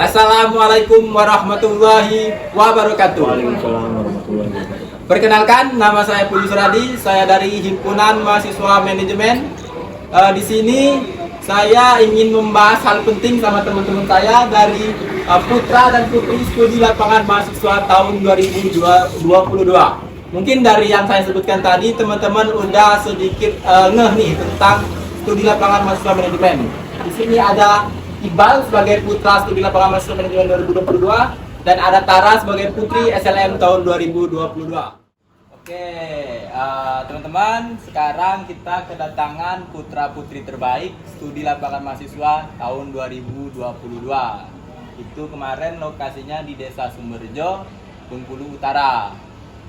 Assalamualaikum warahmatullahi wabarakatuh. Waalaikumsalam warahmatullahi wabarakatuh. Perkenalkan, nama saya Puji Suradi. Saya dari Himpunan Mahasiswa Manajemen. Di sini saya ingin membahas hal penting sama teman-teman saya dari putra dan putri studi lapangan mahasiswa tahun 2022. Mungkin dari yang saya sebutkan tadi, teman-teman udah sedikit ngeh nih tentang studi lapangan mahasiswa manajemen. Di sini ada Iqbal sebagai putra studi lapangan mahasiswa manajemen 2022 dan ada Tara sebagai putri SLM tahun 2022. Oke, teman-teman, sekarang kita kedatangan putra putri terbaik studi lapangan mahasiswa tahun 2022. Itu kemarin lokasinya di Desa Sumberjo, Bengkulu Utara.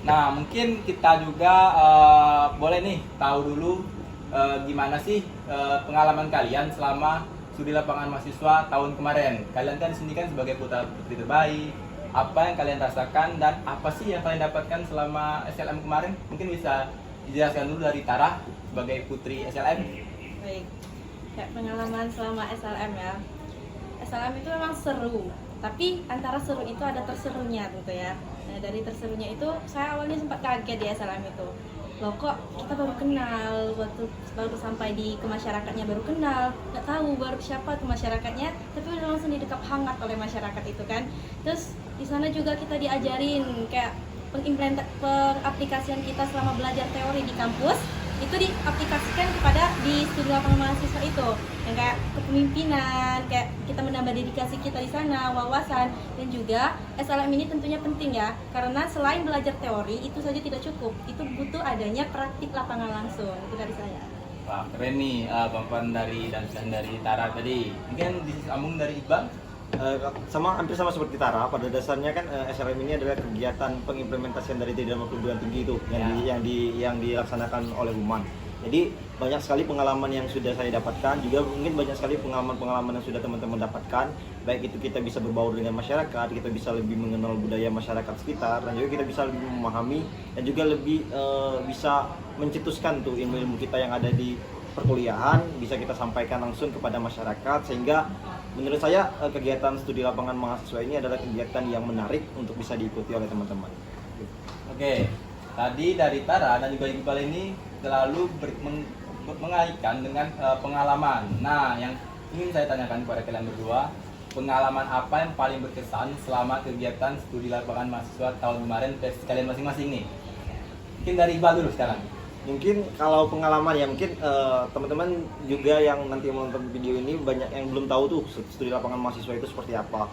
Nah, mungkin kita juga boleh nih tahu dulu gimana sih pengalaman kalian selama studi lapangan mahasiswa tahun kemarin. Kalian kan sini kan sebagai putra putri terbaik. Apa yang kalian rasakan dan apa sih yang kalian dapatkan selama SLM kemarin? Mungkin bisa dijelaskan dulu dari Tara sebagai putri SLM. Baik, kayak pengalaman selama SLM ya. SLM itu memang seru, tapi antara seru itu ada terserunya gitu ya. Nah, dari terserunya itu saya awalnya sempat kaget di SLM itu. Loh, kok kita baru kenal, waktu baru sampai ke masyarakatnya baru kenal, nggak tahu baru siapa tuh masyarakatnya, tapi udah langsung didekap hangat oleh masyarakat itu kan. Terus di sana juga kita diajarin kayak pengaplikasian kita selama belajar teori di kampus itu diaplikasikan kepada di studi lapangan mahasiswa itu, yang kayak kepemimpinan, kayak kita menambah dedikasi kita di sana, wawasan. Dan juga SLM ini tentunya penting ya, karena selain belajar teori itu saja tidak cukup, itu butuh adanya praktik lapangan langsung. Itu dari saya. Wah, keren nih paparan dari Tara tadi. Mungkin disambung dari Iqbal. Hampir sama seperti Tara. Pada dasarnya kan SLM ini adalah kegiatan pengimplementasian dari Tridharma Perguruan Tinggi itu yang dilaksanakan oleh Human. Jadi banyak sekali pengalaman yang sudah saya dapatkan, juga mungkin banyak sekali pengalaman yang sudah teman-teman dapatkan. Baik itu kita bisa berbaur dengan masyarakat, kita bisa lebih mengenal budaya masyarakat sekitar, dan juga kita bisa lebih memahami dan juga lebih bisa mencetuskan tuh ilmu-ilmu kita yang ada di perkuliahan bisa kita sampaikan langsung kepada masyarakat, sehingga menurut saya kegiatan studi lapangan mahasiswa ini adalah kegiatan yang menarik untuk bisa diikuti oleh teman-teman. Oke, tadi dari Tara dan juga Iqbal ini selalu mengaitkan dengan pengalaman. Nah, yang ingin saya tanyakan kepada kalian berdua, pengalaman apa yang paling berkesan selama kegiatan studi lapangan mahasiswa tahun kemarin versi kalian masing-masing nih? Mungkin dari Iqbal dulu sekarang. Mungkin kalau pengalaman ya, mungkin teman-teman juga yang nanti menonton video ini banyak yang belum tahu tuh studi lapangan mahasiswa itu seperti apa.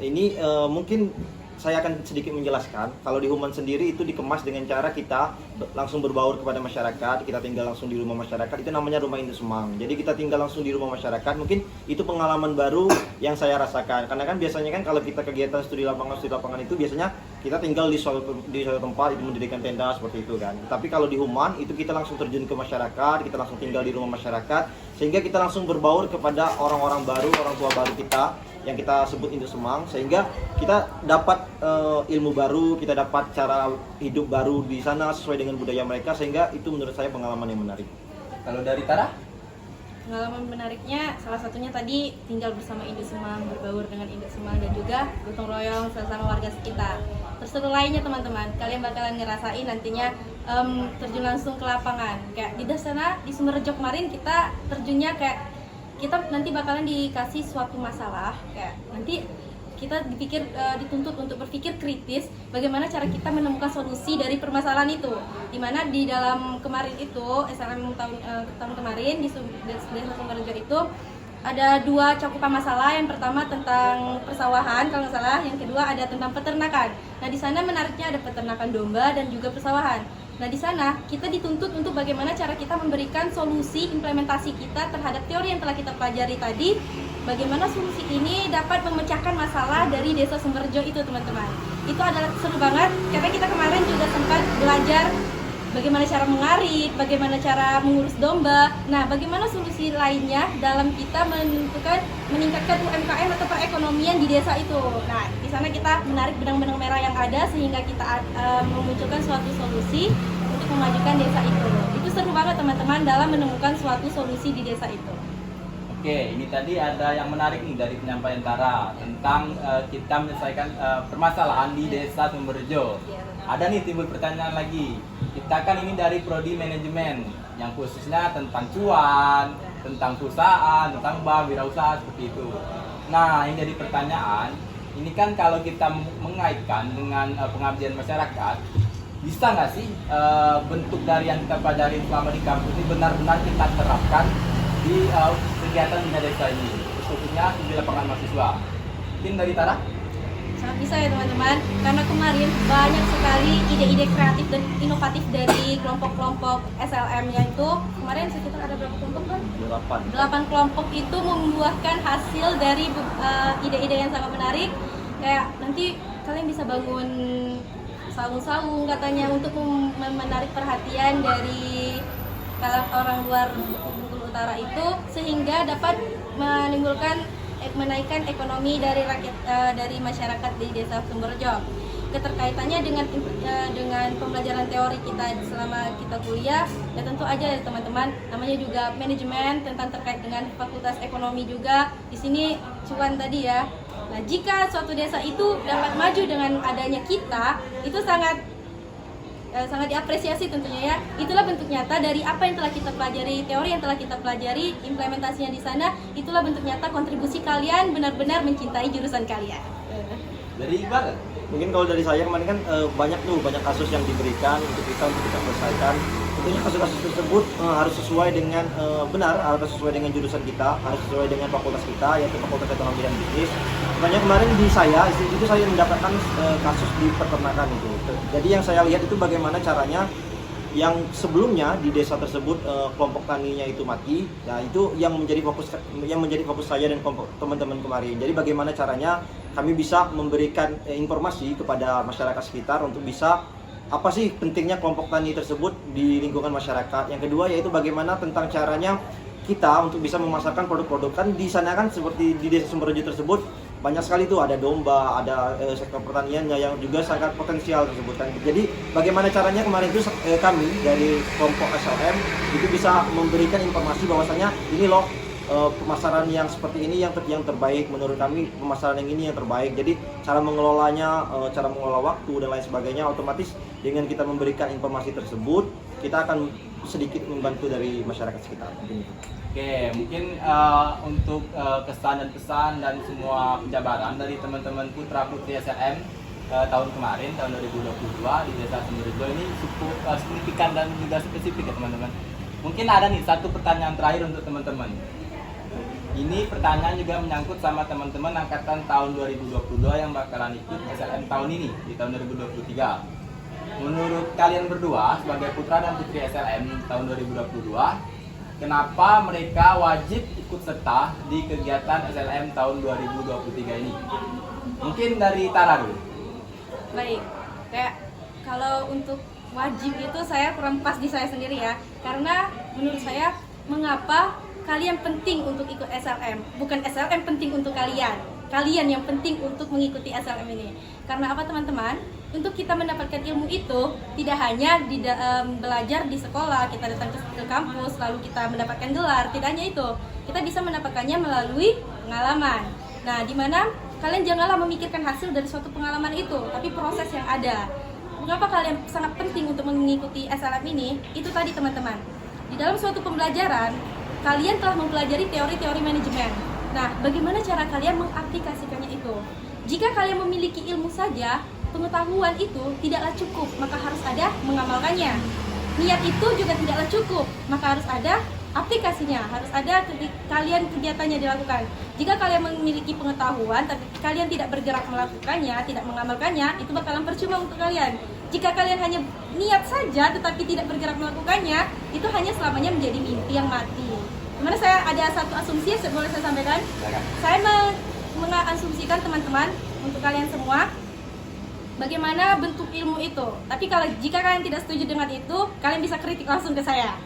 Ini mungkin saya akan sedikit menjelaskan. Kalau di Human sendiri itu dikemas dengan cara kita langsung berbaur kepada masyarakat, kita tinggal langsung di rumah masyarakat, itu namanya rumah induk Semang. Jadi kita tinggal langsung di rumah masyarakat, mungkin itu pengalaman baru yang saya rasakan. Karena kan biasanya kan kalau kita kegiatan studi lapangan itu biasanya kita tinggal di suatu tempat, itu mendirikan tenda seperti itu kan. Tapi kalau di Human itu kita langsung terjun ke masyarakat, kita langsung tinggal di rumah masyarakat, sehingga kita langsung berbaur kepada orang-orang baru, orang tua baru kita yang kita sebut induk Semang, sehingga kita dapat ilmu baru, kita dapat cara hidup baru di sana sesuai dengan budaya mereka, sehingga itu menurut saya pengalaman yang menarik. Kalau dari Tara? Pengalaman menariknya salah satunya tadi tinggal bersama induk Semang, berbaur dengan induk Semang, dan juga gotong royong sesama warga sekitar. Terseru lainnya teman-teman, kalian bakalan ngerasain nantinya terjun langsung ke lapangan. Kayak di sana di Sumberjo kemarin kita terjunnya kayak kita nanti bakalan dikasih suatu masalah, kayak nanti kita dituntut untuk berpikir kritis bagaimana cara kita menemukan solusi dari permasalahan itu. Dimana di dalam kemarin itu SLM tahun kemarin di Desa Sumberjo itu ada dua cakupan masalah. Yang pertama tentang persawahan kalau nggak salah, yang kedua ada tentang peternakan. Nah di sana menariknya ada peternakan domba dan juga persawahan. Nah di sana kita dituntut untuk bagaimana cara kita memberikan solusi implementasi kita terhadap teori yang telah kita pelajari tadi. Bagaimana solusi ini dapat memecahkan masalah dari Desa Sumberjo itu teman-teman. Itu adalah seru banget karena kita kemarin juga sempat belajar bagaimana cara mengarit, bagaimana cara mengurus domba. Nah, bagaimana solusi lainnya dalam kita meningkatkan UMKM atau perekonomian di desa itu. Nah, di sana kita menarik benang-benang merah yang ada sehingga kita memunculkan suatu solusi untuk memajukan desa itu. Itu seru banget teman-teman dalam menemukan suatu solusi di desa itu. Oke, ini tadi ada yang menarik nih dari penyampaian Tara tentang kita menyelesaikan permasalahan di Desa Sumberjo. Ada nih timbul pertanyaan lagi. Kita kan ini dari prodi manajemen yang khususnya tentang cuan, tentang perusahaan, tentang bank, wirausaha seperti itu. Nah, ini jadi pertanyaan. Ini kan kalau kita mengaitkan dengan pengabdian masyarakat, bisa nggak sih bentuk dari yang kita pelajari selama di kampus ini benar-benar kita terapkan di kegiatan Bina Desa ini, khususnya di lapangan mahasiswa? Mungkin dari Tara? Sangat bisa ya teman-teman, karena kemarin banyak sekali ide-ide kreatif dan inovatif dari kelompok-kelompok SLM, yaitu kemarin sekitar ada berapa kelompok kan? 8 kelompok itu membuahkan hasil dari ide-ide yang sangat menarik. Kayak nanti kalian bisa bangun saung-saung katanya untuk menarik perhatian dari orang luar Bengkulu Utara itu, sehingga dapat menaikkan ekonomi dari rakyat, dari masyarakat di Desa Sumberjo. Keterkaitannya dengan pembelajaran teori kita selama kita kuliah, ya tentu aja ya teman-teman, namanya juga manajemen, tentang terkait dengan fakultas ekonomi juga. Di sini cuan tadi ya. Nah, jika suatu desa itu dapat maju dengan adanya kita, itu sangat diapresiasi tentunya ya. Itulah bentuk nyata dari apa yang telah kita pelajari, teori yang telah kita pelajari, implementasinya di sana. Itulah bentuk nyata kontribusi kalian benar-benar mencintai jurusan kalian. Dari Iqbal? Mungkin kalau dari saya kemarin kan banyak kasus yang diberikan untuk kita selesaikan. Tentunya kasus-kasus tersebut harus sesuai dengan harus sesuai dengan jurusan kita, harus sesuai dengan fakultas kita, yaitu Fakultas Ekonomi dan Bisnis. Makanya kemarin di saya mendapatkan kasus di peternakan itu. Jadi yang saya lihat itu bagaimana caranya yang sebelumnya di desa tersebut kelompok taninya itu mati. Nah, itu yang menjadi fokus saya dan kelompok teman-teman kemarin. Jadi bagaimana caranya kami bisa memberikan informasi kepada masyarakat sekitar untuk bisa apa sih pentingnya kelompok tani tersebut di lingkungan masyarakat. Yang kedua yaitu bagaimana tentang caranya kita untuk bisa memasarkan produk-produk. Kan di sana kan seperti di Desa Sumberjo tersebut banyak sekali tuh, ada domba, ada sektor pertaniannya yang juga sangat potensial tersebut kan. Jadi bagaimana caranya kemarin itu kami dari kelompok SLM itu bisa memberikan informasi bahwasanya ini loh pemasaran yang seperti ini yang terbaik menurut kami, pemasaran yang ini yang terbaik. Jadi cara mengelolanya, cara mengelola waktu dan lain sebagainya, otomatis dengan kita memberikan informasi tersebut kita akan sedikit membantu dari masyarakat sekitar. Oke, mungkin untuk kesan dan pesan dan semua penjabaran dari teman-teman putra putri SLM tahun kemarin, tahun 2022 di Desa Sumberjo ini cukup signifikan dan juga spesifik ya teman-teman. Mungkin ada nih satu pertanyaan terakhir untuk teman-teman. Ini pertanyaan juga menyangkut sama teman-teman angkatan tahun 2022 yang bakalan ikut SLM tahun ini di tahun 2023. Menurut kalian berdua sebagai putra dan putri SLM tahun 2022, kenapa mereka wajib ikut serta di kegiatan SLM tahun 2023 ini? Mungkin dari Tara dulu. Baik, kayak kalau untuk wajib itu saya kurang pas di saya sendiri ya. Karena menurut saya, mengapa kalian penting untuk ikut SLM? Bukan SLM penting untuk kalian. Kalian yang penting untuk mengikuti SLM ini. Karena apa teman-teman? Untuk kita mendapatkan ilmu itu tidak hanya belajar di sekolah, kita datang ke kampus lalu kita mendapatkan gelar. Tidak hanya itu, kita bisa mendapatkannya melalui pengalaman. Nah, di mana kalian janganlah memikirkan hasil dari suatu pengalaman itu, tapi proses yang ada. Mengapa kalian sangat penting untuk mengikuti SLM ini? Itu tadi teman-teman. Di dalam suatu pembelajaran, kalian telah mempelajari teori-teori manajemen. Nah, bagaimana cara kalian mengaplikasikannya itu? Jika kalian memiliki ilmu saja, pengetahuan itu tidaklah cukup, maka harus ada mengamalkannya. Niat itu juga tidaklah cukup, maka harus ada aplikasinya, harus ada kalian kegiatannya dilakukan. Jika kalian memiliki pengetahuan tapi kalian tidak bergerak melakukannya, tidak mengamalkannya, itu bakalan percuma untuk kalian. Jika kalian hanya niat saja tetapi tidak bergerak melakukannya, itu hanya selamanya menjadi mimpi yang mati. Dimana saya ada satu asumsi yang boleh saya sampaikan. Saya mengasumsikan teman-teman untuk kalian semua bagaimana bentuk ilmu itu. Tapi jika kalian tidak setuju dengan itu, kalian bisa kritik langsung ke saya.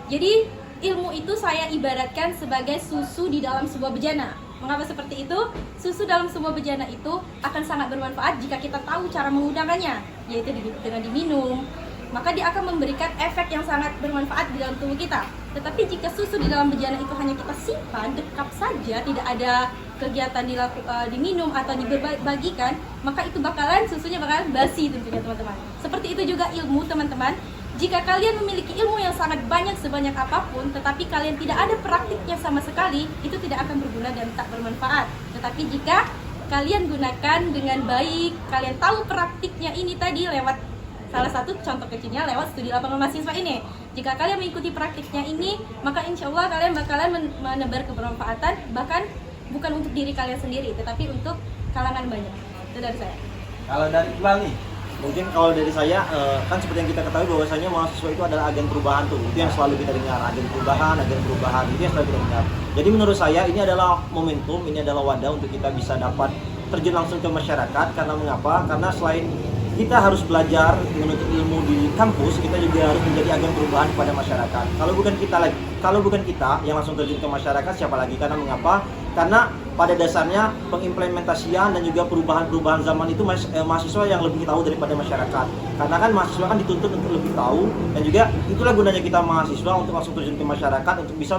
Jadi ilmu itu saya ibaratkan sebagai susu di dalam sebuah bejana. Mengapa seperti itu? Susu dalam sebuah bejana itu akan sangat bermanfaat jika kita tahu cara menggunakannya, yaitu dengan diminum, maka dia akan memberikan efek yang sangat bermanfaat di dalam tubuh kita. Tetapi jika susu di dalam bejana itu hanya kita simpan, dekap saja, tidak ada kegiatan diminum atau dibagikan, maka itu susunya bakalan basi tentunya teman-teman. Seperti itu juga ilmu teman-teman. Jika kalian memiliki ilmu yang sangat banyak sebanyak apapun, tetapi kalian tidak ada praktiknya sama sekali, itu tidak akan berguna dan tak bermanfaat. Tetapi jika kalian gunakan dengan baik, kalian tahu praktiknya ini tadi lewat salah satu contoh kecilnya lewat studi lapangan mahasiswa ini. Jika kalian mengikuti praktiknya ini, maka insya Allah kalian bakalan menebar kebermanfaatan, bahkan bukan untuk diri kalian sendiri, tetapi untuk kalangan banyak. Itu dari saya. Kalau dari Iqbal nih, Mungkin kalau dari saya, kan seperti yang kita ketahui bahwasanya mahasiswa itu adalah agen perubahan tuh. Itu yang selalu kita dengar, agen perubahan, itu yang selalu kita dengar. Jadi menurut saya ini adalah momentum, ini adalah wadah untuk kita bisa dapat terjun langsung ke masyarakat. Karena mengapa? Karena selain kita harus belajar menuntut ilmu di kampus, kita juga harus menjadi agen perubahan kepada masyarakat. Kalau bukan kita yang langsung terjun ke masyarakat, siapa lagi? Karena mengapa? Karena pada dasarnya pengimplementasian dan juga perubahan-perubahan zaman itu mahasiswa yang lebih tahu daripada masyarakat. Karena kan mahasiswa kan dituntut untuk lebih tahu, dan juga itulah gunanya kita mahasiswa untuk langsung terjun ke masyarakat untuk bisa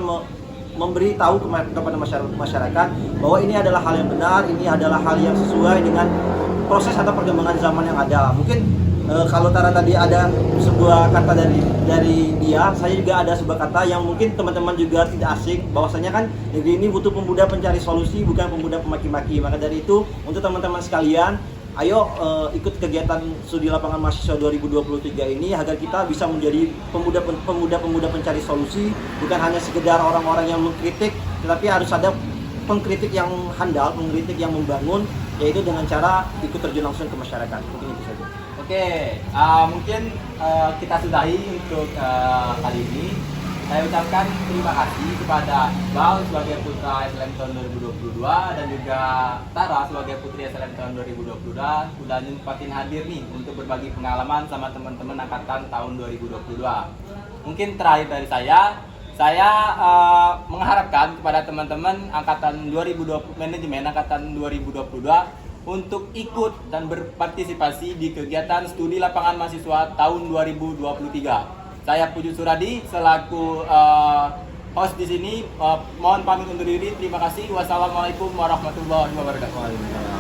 memberi tahu kepada masyarakat bahwa ini adalah hal yang benar, ini adalah hal yang sesuai dengan proses atau perkembangan zaman yang ada. Mungkin kalau Tara tadi ada sebuah kata dari dia, saya juga ada sebuah kata yang mungkin teman-teman juga tidak asing, bahwasanya kan negeri ini butuh pemuda pencari solusi, bukan pemuda pemaki-maki. Maka dari itu untuk teman-teman sekalian, ayo ikut kegiatan studi lapangan mahasiswa 2023 ini agar kita bisa menjadi pemuda pencari solusi, bukan hanya sekedar orang-orang yang mengkritik, tetapi harus ada pengkritik yang handal, pengkritik yang membangun, yaitu dengan cara ikut terjun langsung ke masyarakat. Mungkin itu saja. Oke, mungkin kita sudahi untuk kali ini. Saya ucapkan terima kasih kepada Iqbal sebagai putra SLM tahun 2022 dan juga Tara sebagai putri SLM tahun 2022 sudah nyempatin hadir nih untuk berbagi pengalaman sama teman-teman angkatan tahun 2022. Mungkin terakhir dari saya mengharapkan kepada teman-teman angkatan 2020 manajemen angkatan 2022 untuk ikut dan berpartisipasi di kegiatan studi lapangan mahasiswa tahun 2023. Saya Puju Suradi selaku host di sini, mohon pamit undur diri. Terima kasih. Wassalamualaikum warahmatullahi wabarakatuh.